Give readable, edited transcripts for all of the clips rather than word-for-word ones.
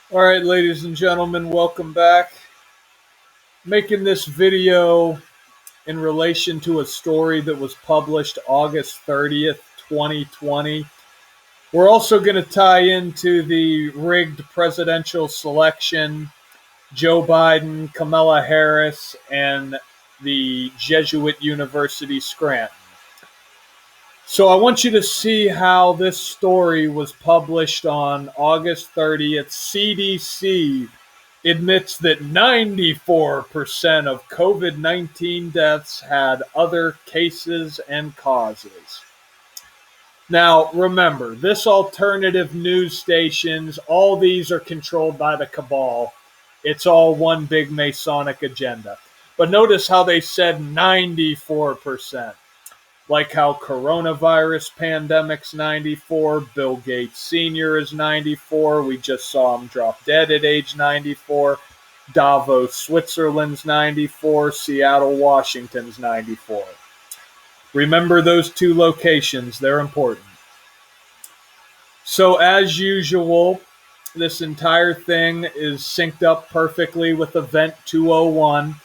All right, ladies and gentlemen, welcome back. Making this video in relation to a story that was published August 30th, 2020. We're also going to tie into the rigged presidential selection, Joe Biden, Kamala Harris, and the Jesuit University Scranton. So I want you to see how this story was published on August 30th. CDC admits that 94% of COVID-19 deaths had other cases and causes. Now, remember, this alternative news stations, all these are controlled by the cabal. It's all one big Masonic agenda. But notice how they said 94%. Like how coronavirus pandemic's 94, Bill Gates Sr. is 94. We just saw him drop dead at age 94. Davos, Switzerland's 94. Seattle, Washington's 94. Remember those two locations, they're important. So as usual, this entire thing is synced up perfectly with Event 201.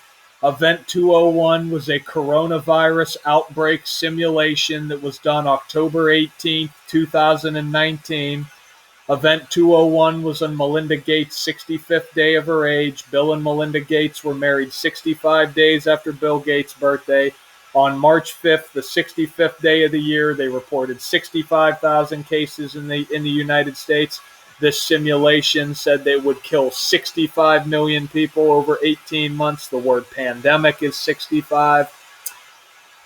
Event 201 was a coronavirus outbreak simulation that was done October 18th, 2019. Event 201 was on Melinda Gates' 65th day of her age. Bill and Melinda Gates were married 65 days after Bill Gates' birthday. On March 5th, the 65th day of the year, they reported 65,000 cases in the United States. This simulation said they would kill 65 million people over 18 months. The word pandemic is 65.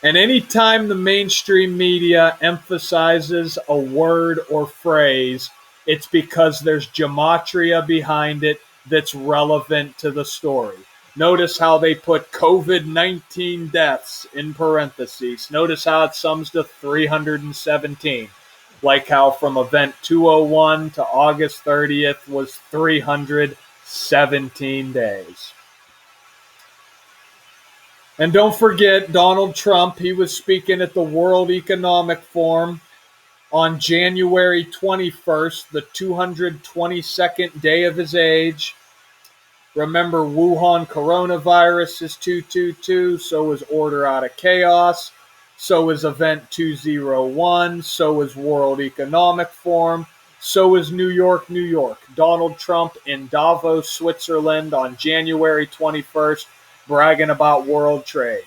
And anytime the mainstream media emphasizes a word or phrase, it's because there's gematria behind it that's relevant to the story. Notice how they put COVID-19 deaths in parentheses. Notice how it sums to 317. Like how from Event 201 to August 30th was 317 days. And don't forget, Donald Trump, he was speaking at the World Economic Forum on January 21st, the 222nd day of his age. Remember, Wuhan coronavirus is 222, so is Order Out of Chaos. So is Event 201, so is World Economic Forum, so is New York, New York. Donald Trump in Davos, Switzerland on January 21st, bragging about world trade.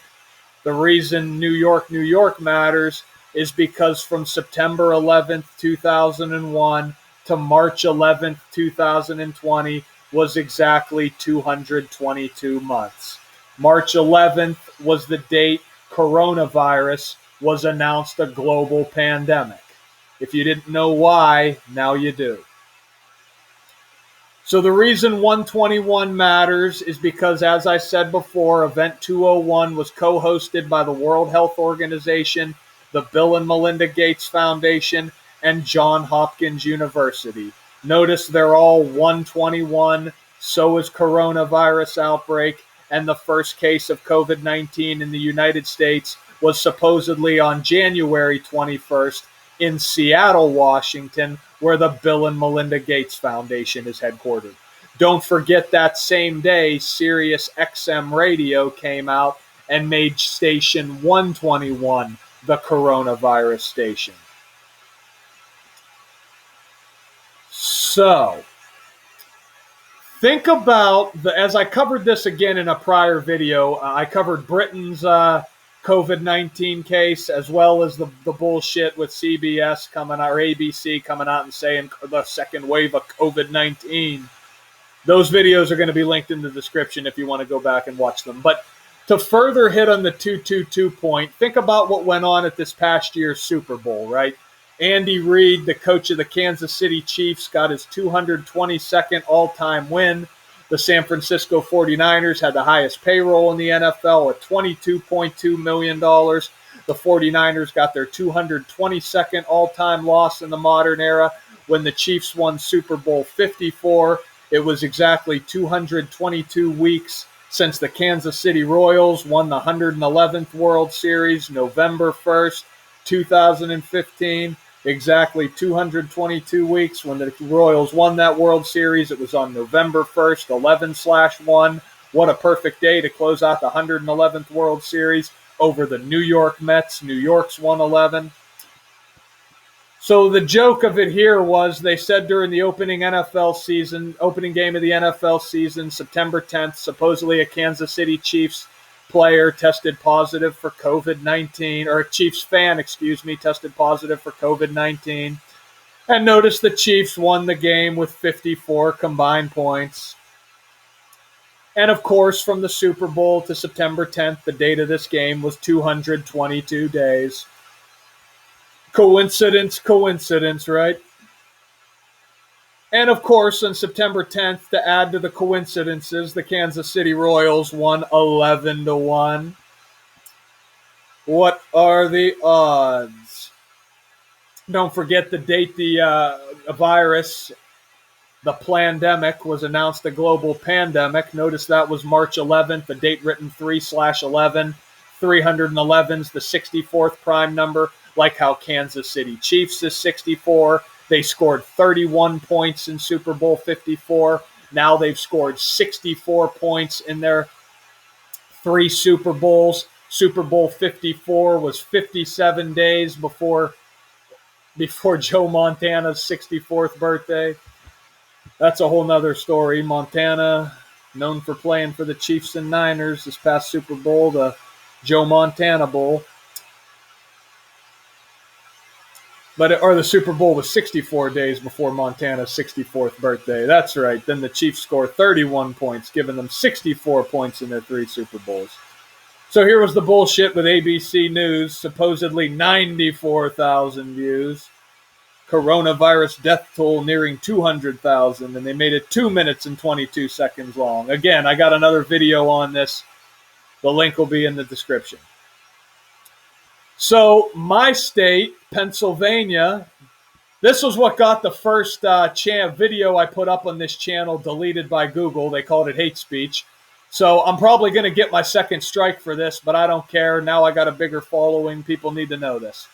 The reason New York, New York matters is because from September 11th, 2001 to March 11th, 2020 was exactly 222 months. March 11th was the date coronavirus was announced a global pandemic. If you didn't know why, now you do. So the reason 121 matters is because, as I said before, Event 201 was co-hosted by the World Health Organization, the Bill and Melinda Gates Foundation, and Johns Hopkins University. Notice they're all 121, so is coronavirus outbreak, and the first case of COVID-19 in the United States was supposedly on January 21st in Seattle, Washington, where the Bill and Melinda Gates Foundation is headquartered. Don't forget that same day, Sirius XM Radio came out and made Station 121 the coronavirus station. So, think about, as I covered this again in a prior video, I covered Britain's COVID-19 case, as well as the bullshit with CBS coming out, or ABC coming out and saying the second wave of COVID-19. Those videos are going to be linked in the description if you want to go back and watch them. But to further hit on the 222 point, think about what went on at this past year's Super Bowl, right? Andy Reid, the coach of the Kansas City Chiefs, got his 222nd all-time win. The San Francisco 49ers had the highest payroll in the NFL at $22.2 million. The 49ers got their 222nd all-time loss in the modern era. When the Chiefs won Super Bowl 54, it was exactly 222 weeks since the Kansas City Royals won the 111th World Series, November 1st, 2015. Exactly 222 weeks when the Royals won that World Series. It was on November 1st, 11/1. What a perfect day to close out the 111th World Series over the New York Mets. New York's 111. So the joke of it here was they said during the opening game of the NFL season, September 10th, supposedly a Kansas City Chiefs player tested positive for COVID-19, or a Chiefs fan, tested positive for COVID-19. And notice the Chiefs won the game with 54 combined points. And of course, from the Super Bowl to September 10th, the date of this game was 222 days. Coincidence, right? And of course, on September 10th, to add to the coincidences, the Kansas City Royals won 11-1. What are the odds? Don't forget the date the virus, the plandemic, was announced a global pandemic. Notice that was March 11th, the date written 3/11. 311's the 64th prime number, like how Kansas City Chiefs is 64. They scored 31 points in Super Bowl 54. Now they've scored 64 points in their 3 Super Bowls. Super Bowl 54 was 57 days before Joe Montana's 64th birthday. That's a whole nother story. Montana, known for playing for the Chiefs and Niners this past Super Bowl, the Joe Montana Bowl. Or the Super Bowl was 64 days before Montana's 64th birthday. That's right. Then the Chiefs score 31 points, giving them 64 points in their 3 Super Bowls. So here was the bullshit with ABC News, supposedly 94,000 views. Coronavirus death toll nearing 200,000, and they made it 2 minutes and 22 seconds long. Again, I got another video on this. The link will be in the description. So my state, Pennsylvania, this was what got the first video I put up on this channel deleted by Google. They called it hate speech. So I'm probably going to get my second strike for this, but I don't care. Now I got a bigger following. People need to know this.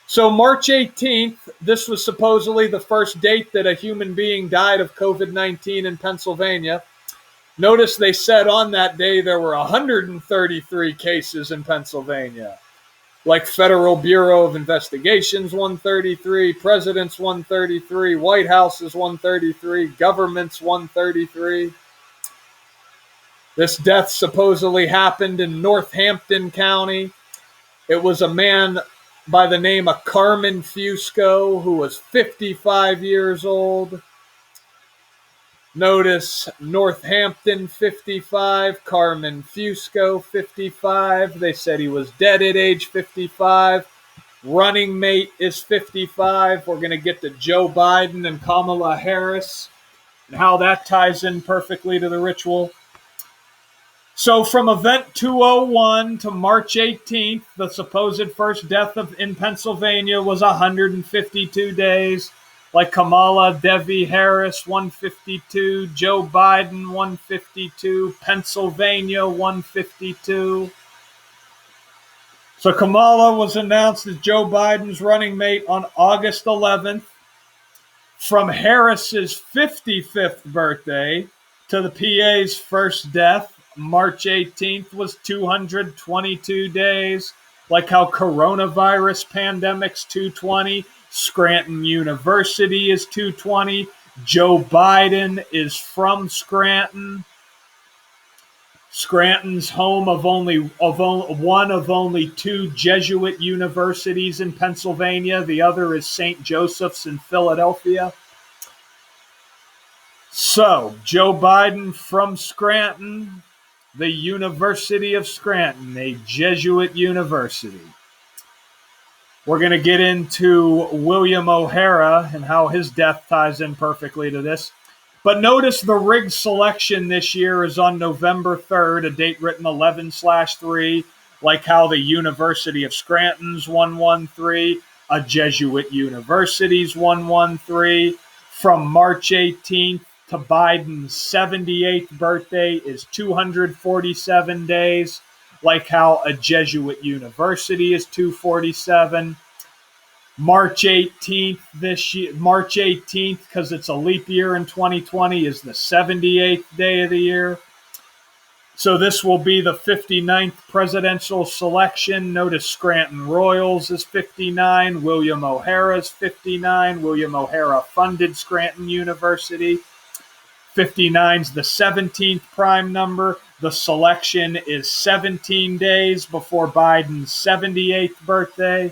So March 18th, this was supposedly the first date that a human being died of COVID-19 in Pennsylvania. Notice they said on that day there were 133 cases in Pennsylvania. Like Federal Bureau of Investigations 133, President's 133, White House is 133, Government's 133. This death supposedly happened in Northampton County. It was a man by the name of Carmen Fusco, who was 55 years old. Notice Northampton 55, Carmen Fusco 55. They said he was dead at age 55. Running mate is 55. We're going to get to Joe Biden and Kamala Harris and how that ties in perfectly to the ritual. So from event 201 to March 18th, the supposed first death in Pennsylvania was 152 days. Like Kamala Devi Harris, 152. Joe Biden, 152. Pennsylvania, 152. So Kamala was announced as Joe Biden's running mate on August 11th. From Harris's 55th birthday to the PA's first death, March 18th was 222 days. Like how coronavirus pandemic's 220. Scranton University is 220. Joe Biden is from Scranton. Scranton's home of one of only 2 Jesuit universities in Pennsylvania. The other is St. Joseph's in Philadelphia. So, Joe Biden from Scranton, the University of Scranton, a Jesuit university. We're going to get into William O'Hara and how his death ties in perfectly to this. But notice the rigged selection this year is on November 3rd, a date written 11/3, like how the University of Scranton's 113, a Jesuit university's 113. From March 18th to Biden's 78th birthday is 247 days. Like how a Jesuit university is 247. March 18th this year, March 18th, because it's a leap year in 2020, is the 78th day of the year. So this will be the 59th presidential selection. Notice Scranton Royals is 59. William O'Hara is 59. William O'Hara funded Scranton University. 59 is the 17th prime number. The selection is 17 days before Biden's 78th birthday.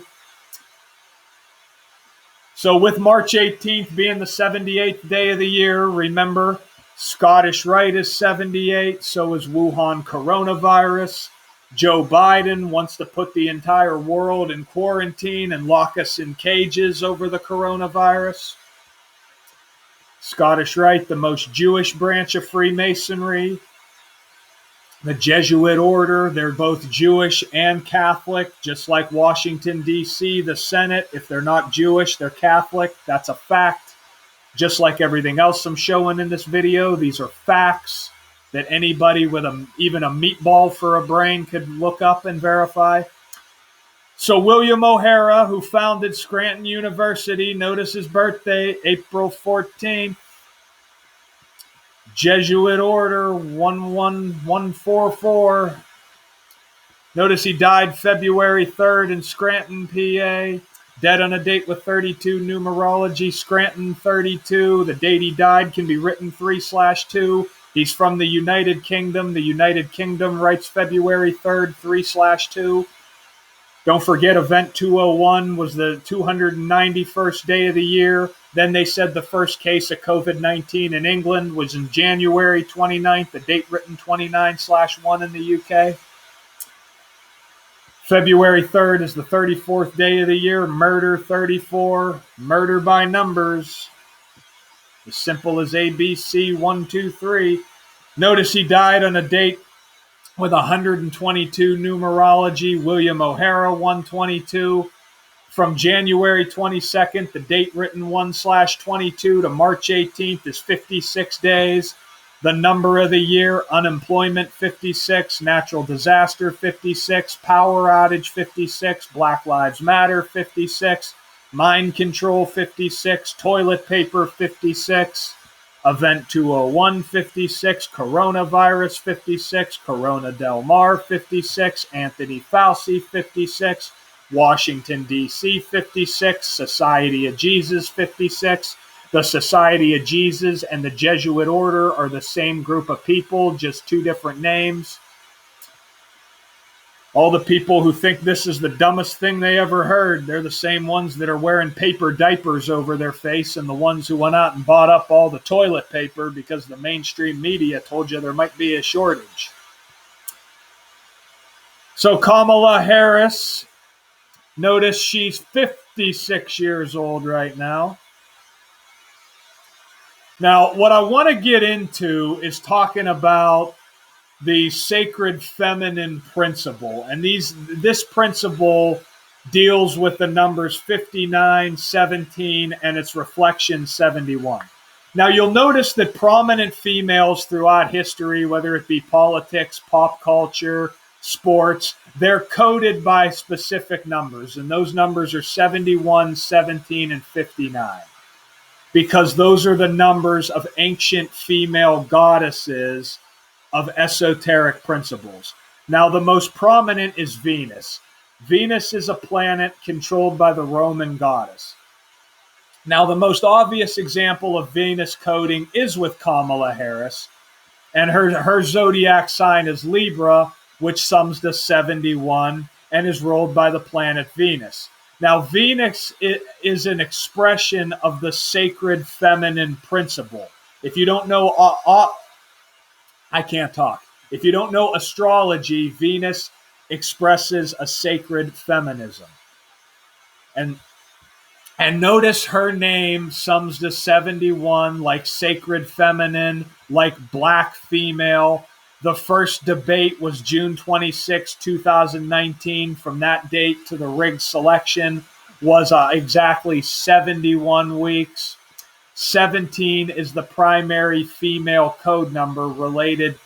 So with March 18th being the 78th day of the year, remember, Scottish Rite is 78, so is Wuhan coronavirus. Joe Biden wants to put the entire world in quarantine and lock us in cages over the coronavirus. Scottish Rite, the most Jewish branch of Freemasonry. The Jesuit order, they're both Jewish and Catholic, just like Washington, D.C., the Senate. If they're not Jewish, they're Catholic. That's a fact. Just like everything else I'm showing in this video, these are facts that anybody with even a meatball for a brain could look up and verify. So William O'Hara, who founded Scranton University, notice his birthday, April 14th. Jesuit order 11144. Notice he died February 3rd in Scranton, PA. Dead on a date with 32 numerology, Scranton 32. The date he died can be written 3/2. He's from the United Kingdom. The United Kingdom writes February 3rd 3/2. Don't forget, Event 201 was the 291st day of the year. Then they said the first case of COVID-19 in England was in January 29th, the date written 29/1 in the UK. February 3rd is the 34th day of the year. Murder 34. Murder by numbers. As simple as ABC 1, 2, 3. Notice he died on a date with 122 numerology. William O'Hara 122. From January 22nd, the date written 1/22 to March 18th is 56 days. The number of the year, unemployment 56, natural disaster 56, power outage 56, Black Lives Matter 56, mind control 56, toilet paper 56, Event 201 56, coronavirus 56, Corona Del Mar 56, Anthony Fauci 56, Washington, D.C. 56, Society of Jesus 56. The Society of Jesus and the Jesuit order are the same group of people, just two different names. All the people who think this is the dumbest thing they ever heard, they're the same ones that are wearing paper diapers over their face and the ones who went out and bought up all the toilet paper because the mainstream media told you there might be a shortage. So Kamala Harris, notice she's 56 years old right now. Now, what I want to get into is talking about the sacred feminine principle. And this principle deals with the numbers 59, 17, and its reflection 71. Now, you'll notice that prominent females throughout history, whether it be politics, pop culture, sports, they're coded by specific numbers. And those numbers are 71, 17, and 59. Because those are the numbers of ancient female goddesses of esoteric principles. Now, the most prominent is Venus. Venus is a planet controlled by the Roman goddess. Now, the most obvious example of Venus coding is with Kamala Harris, and her zodiac sign is Libra, which sums to 71 and is ruled by the planet Venus. Now, Venus is an expression of the sacred feminine principle. If you don't know, I can't talk. If you don't know astrology, Venus expresses a sacred feminism. And notice her name sums to 71, like sacred feminine, like black female. The first debate was June 26, 2019. From that date to the rigged selection was exactly 71 weeks. 17 is the primary female code number related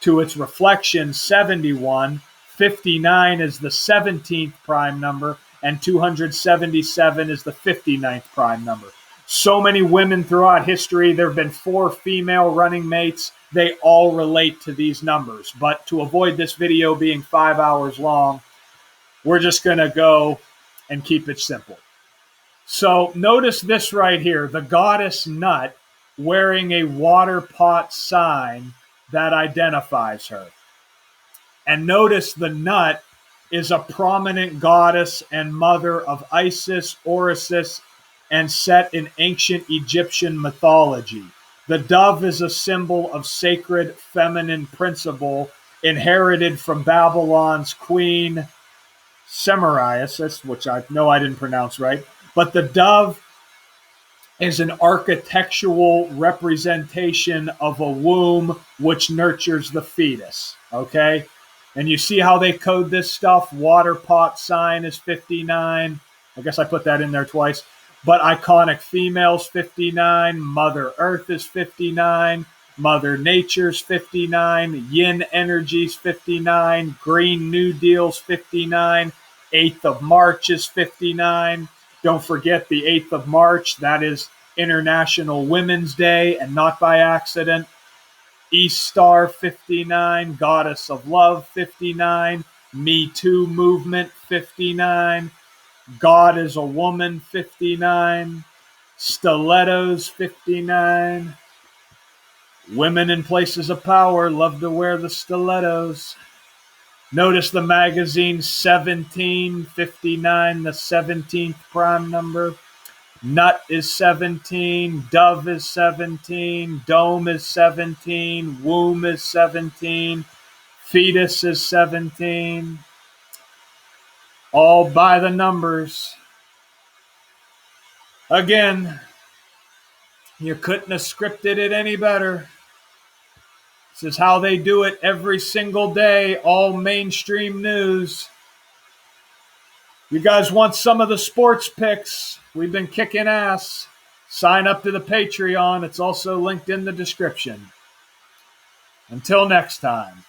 to its reflection, 71. 59 is the 17th prime number. and 277 is the 59th prime number. So many women throughout history. There have been 4 female running mates. They all relate to these numbers. But to avoid this video being 5 hours long, we're just going to go and keep it simple. So notice this right here, the goddess Nut wearing a water pot sign that identifies her. And notice the Nut is a prominent goddess and mother of Isis, Osiris, and Set in ancient Egyptian mythology. The dove is a symbol of sacred feminine principle inherited from Babylon's queen Semiramis, which I know I didn't pronounce right. But the dove is an architectural representation of a womb which nurtures the fetus, okay? And you see how they code this stuff? Water pot sign is 59. I guess I put that in there twice. But iconic females, 59. Mother Earth is 59. Mother Nature's 59. Yin Energy's 59. Green New Deal's 59. 8th of March is 59. Don't forget the 8th of March. That is International Women's Day, and not by accident. East Star 59, Goddess of Love 59, Me Too Movement 59, God is a Woman 59, Stilettos 59. Women in places of power love to wear the stilettos. Notice the magazine 1759, the 17th prime number. Nut is 17, dove is 17, dome is 17, womb is 17, fetus is 17. All by the numbers. Again, you couldn't have scripted it any better. This is how they do it every single day, all mainstream news. You guys want some of the sports picks? We've been kicking ass. Sign up to the Patreon. It's also linked in the description. Until next time.